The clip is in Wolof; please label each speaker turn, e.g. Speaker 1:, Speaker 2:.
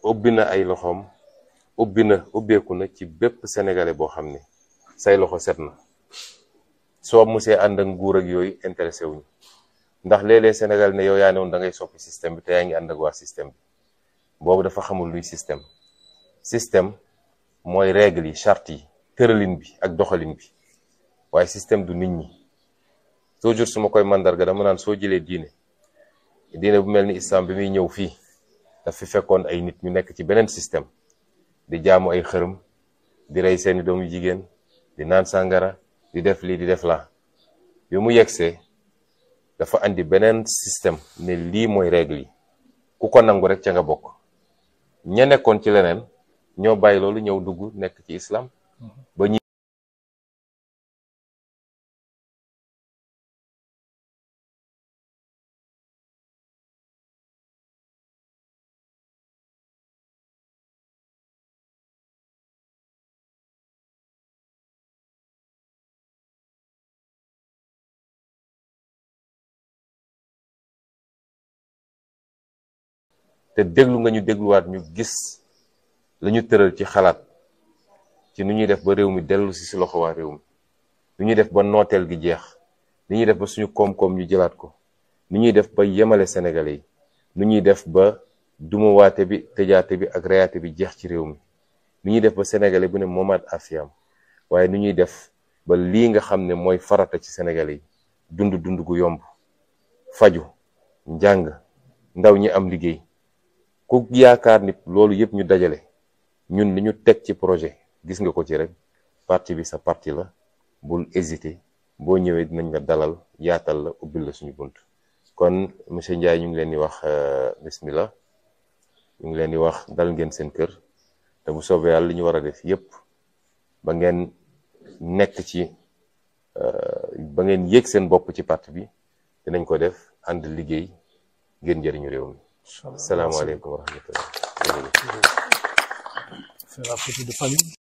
Speaker 1: ubbi na ay loxoom ubbeeku na ci bépp sénégalais boo xam ne say loxo set na soo musee ànd ak nguur ak yooyu intéressé wuñu ndax léeg-léeg Sénégal ne yow yaa ne woon da ngay soppi système bi te yaa ngi ànd ak waa système bi boobu dafa xamul luy système mooy règle yi charte yi tëralin bi ak doxalin bi waaye système du nit ñi toujours su ma koy mandarga dama naan soo jëlee diine bu mel ni islam bi muy ñëw fii daf fi fekkoon ay nit ñu nekk ci beneen système di jaamu ay xërëm di rey seeni doomu jigéen di naan sàngara di def lii di def laa bi mu yegsee dafa andi beneen système ne lii mooy règle yi ku ko nangu rek ca nga bokk ña nekkoon ci leneen ñoo bàyyi loolu ñëw dugg nekk ci islam ba ñi te déglu nga ñu dégluwaat ñu gis lañu tëral ci xalaat ci nu ñuy def ba réew mi dellu si loxo waa réew mi nu ñuy def ba nooteel gi jeex nu ñuy def ba suñu koom-koom ñu jëlaat ko nu ñuy def ba yemale sénégalais yi nu ñuy def ba dumawaate bi tëjaate bi ak reyaate bi jeex ci réew mi nu ñuy def ba sénégalais bu ne moomaat afiyam waaye nu ñuy def ba lii nga xam ne mooy farata ci sénégalais yi dund gu yomb faju njàng ndaw ñi am liggéey ku yaakaar ni loolu yëpp ñu dajale ñun li ñu teg ci projet gis nga ko ci rek parti bi sa parti la bul hésiter boo ñëwee dinañ la dalal yaatal la ubbil la suñu bunt kon monsieur Ndiaye ñu ngi leen di wax bismillah ñu ngi leen di wax dal ngeen seen kër te bu soobee yàlla li ñu war a def yëpp ba ngeen nekk ci ba ngeen yéeg seen bopp ci parti bi dinañ ko def ànd liggéey ngeen jëriñu réew mi. Salaamaaleykum wa rahmatullah.
Speaker 2: C'est la photo de famille.